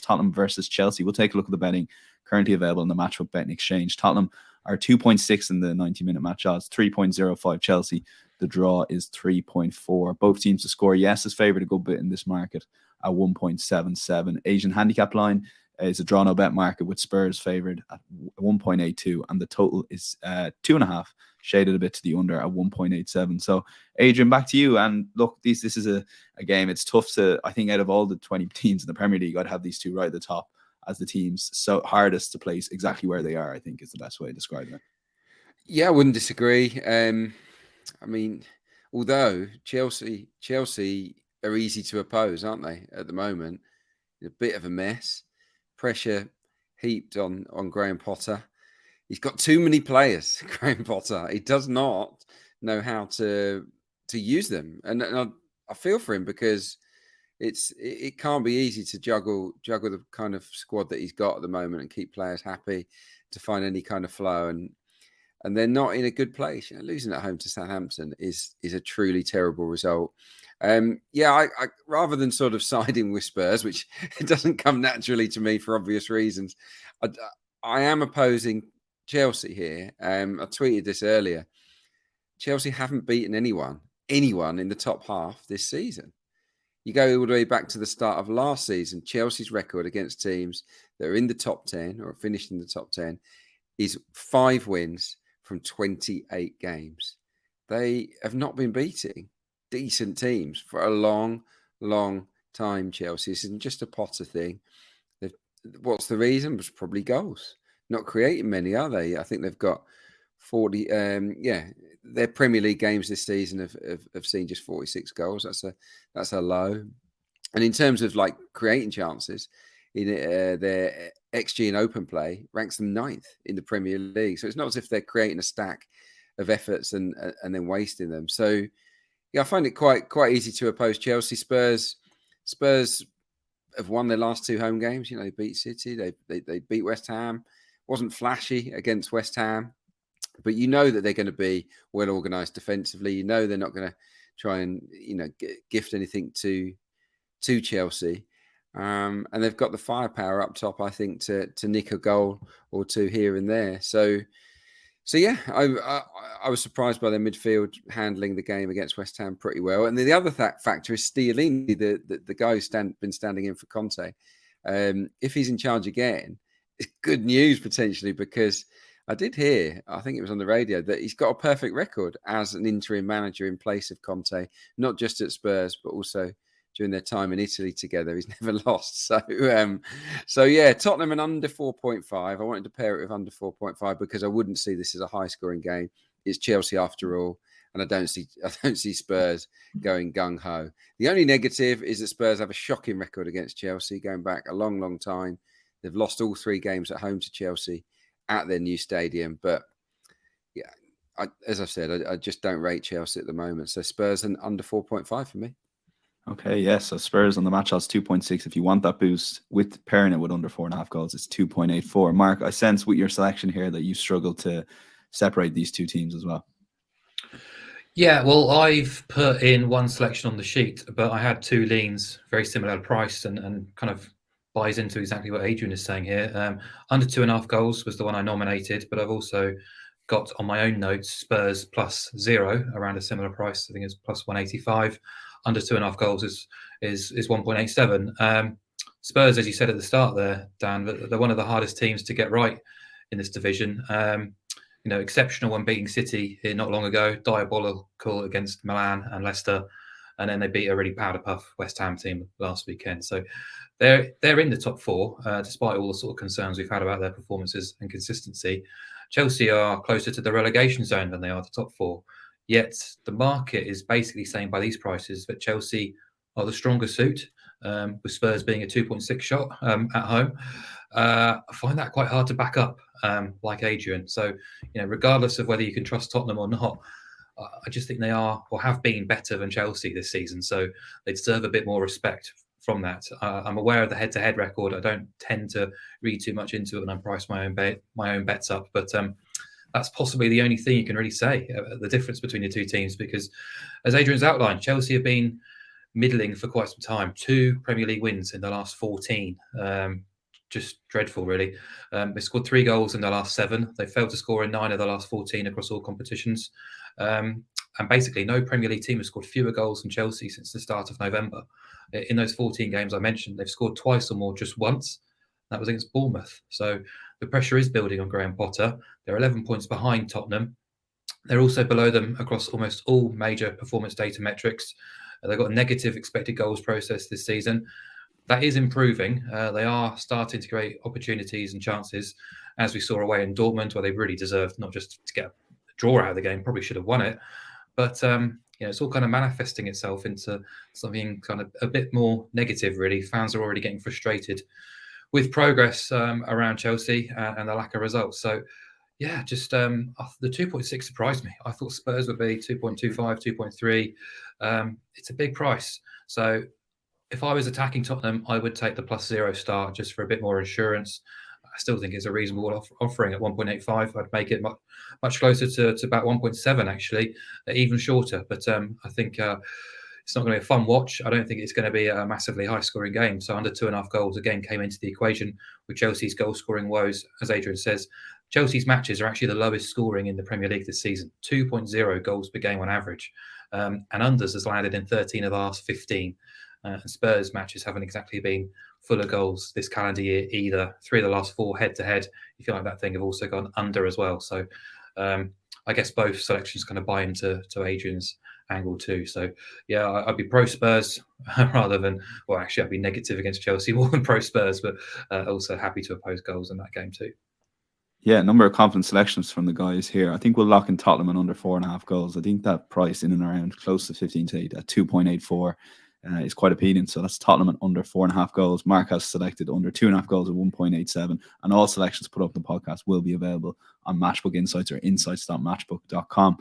Tottenham versus Chelsea. We'll take a look at the betting currently available in the Matchbook betting exchange. Tottenham are 2.6 in the 90-minute match odds, 3.05 Chelsea. The draw is 3.4. Both teams to score, yes, is favoured a good bit in this market at 1.77. Asian handicap line is a draw no bet market with Spurs favoured at 1.82, and the total is 2.5, shaded a bit to the under at 1.87. So, Adrian, back to you. And look, this is a game. It's tough to, I think, out of all the 20 teams in the Premier League, I'd have these two right at the top as the teams so hardest to place exactly where they are, I think is the best way of describing it. Yeah, I wouldn't disagree. I mean, although Chelsea are easy to oppose, aren't they, at the moment? A bit of a mess. Pressure heaped on Graham Potter. He's got too many players, Graham Potter. He does not know how to use them. And I feel for him because it can't be easy to juggle the kind of squad that he's got at the moment and keep players happy, to find any kind of flow. And they're not in a good place. Losing at home to Southampton is a truly terrible result. I rather than sort of siding with Spurs, which it doesn't come naturally to me for obvious reasons, I am opposing Chelsea here. I tweeted this earlier. Chelsea haven't beaten anyone in the top half this season. You go all the way back to the start of last season, Chelsea's record against teams that are in the top 10 or finished in the top 10 is 5 wins from 28 games. They have not been beating decent teams for a long, long time, Chelsea. This isn't just a Potter thing. What's the reason? It was probably goals. Not creating many, are they? I think they've got 40. Their Premier League games this season have seen just 46 goals. That's a low. And in terms of like creating chances, in their XG in open play ranks them 9th in the Premier League. So it's not as if they're creating a stack of efforts and then wasting them. So yeah, I find it quite easy to oppose Chelsea. Spurs have won their last 2 home games. They beat City. They beat West Ham. Wasn't flashy against West Ham, but that they're going to be well organised defensively. They're not going to try and gift anything to Chelsea. And they've got the firepower up top, I think, to nick a goal or 2 here and there. So yeah, I was surprised by their midfield handling the game against West Ham pretty well. And the other factor is Stiolini, the guy who's been standing in for Conte. If he's in charge again, it's good news potentially, because I did hear, I think it was on the radio, that he's got a perfect record as an interim manager in place of Conte, not just at Spurs, but also during their time in Italy together. He's never lost. So yeah, Tottenham and under 4.5. I wanted to pair it with under 4.5 because I wouldn't see this as a high scoring game. It's Chelsea after all, and I don't see Spurs going gung ho. The only negative is that Spurs have a shocking record against Chelsea going back a long, long time. They've lost all 3 games at home to Chelsea at their new stadium. But yeah, as I've said, I just don't rate Chelsea at the moment. So Spurs and under 4.5 for me. Okay, yes. So Spurs on the match odds 2.6. If you want that boost with pairing it with under 4.5 goals, it's 2.84. Mark, I sense with your selection here that you struggled to separate these two teams as well. Yeah, well, I've put in one selection on the sheet, but I had 2 leans, very similar price, and kind of buys into exactly what Adrian is saying here. Under 2.5 goals was the one I nominated, but I've also got on my own notes Spurs +0 around a similar price. I think it's +185. Under 2.5 goals is 1.87. Spurs, as you said at the start there, Dan, they're one of the hardest teams to get right in this division. Exceptional when beating City here not long ago, diabolical against Milan and Leicester, and then they beat a really powder puff West Ham team last weekend. So they're in the top 4, despite all the sort of concerns we've had about their performances and consistency. Chelsea are closer to the relegation zone than they are the top 4. Yet the market is basically saying by these prices that Chelsea are the stronger suit, with Spurs being a 2.6 shot at home. I find that quite hard to back up, like Adrian. So, regardless of whether you can trust Tottenham or not, I just think they are or have been better than Chelsea this season. So they deserve a bit more respect from that. I'm aware of the head-to-head record. I don't tend to read too much into it when I price my own bets up, but that's possibly the only thing you can really say, the difference between the two teams, because as Adrian's outlined, Chelsea have been middling for quite some time. 2 Premier League wins in the last 14. Just dreadful, really. They scored 3 goals in the last 7. They failed to score in 9 of the last 14 across all competitions. And basically, no Premier League team has scored fewer goals than Chelsea since the start of November. In those 14 games I mentioned, they've scored twice or more just once. That was against Bournemouth. So the pressure is building on Graham Potter. They're 11 points behind Tottenham. They're also below them across almost all major performance data metrics. They've got a negative expected goals process this season. That is improving. They are starting to create opportunities and chances, as we saw away in Dortmund, where they really deserved not just to get a draw out of the game, probably should have won it. But it's all kind of manifesting itself into something kind of a bit more negative, really. Fans are already getting frustrated with progress around Chelsea and the lack of results. So, yeah, just the 2.6 surprised me. I thought Spurs would be 2.25, 2.3. It's a big price. So if I was attacking Tottenham, I would take the +0 start just for a bit more insurance. I still think it's a reasonable offering at 1.85. I'd make it much closer to about 1.7, actually, even shorter. But I think it's not going to be a fun watch. I don't think it's going to be a massively high-scoring game. So under 2.5 goals, again, came into the equation with Chelsea's goal-scoring woes. As Adrian says, Chelsea's matches are actually the lowest scoring in the Premier League this season, 2.0 goals per game on average. And unders has landed in 13 of the last 15. And Spurs matches haven't exactly been full of goals this calendar year either. 3 of the last 4 head-to-head, if you like that thing, have also gone under as well. So I guess both selections kind of buy into Adrian's angle too. So yeah, I'd be pro Spurs rather than, well, actually I'd be negative against Chelsea more than pro Spurs, but also happy to oppose goals in that game too. Yeah, number of confident selections from the guys here. I think we'll lock in Tottenham under 4.5 goals. I think that price in and around close to 15 to 8 at 2.84 is quite appealing. So that's Tottenham at under 4.5 goals. Mark has selected under 2.5 goals at 1.87. And all selections put up in the podcast will be available on Matchbook Insights or insights.matchbook.com.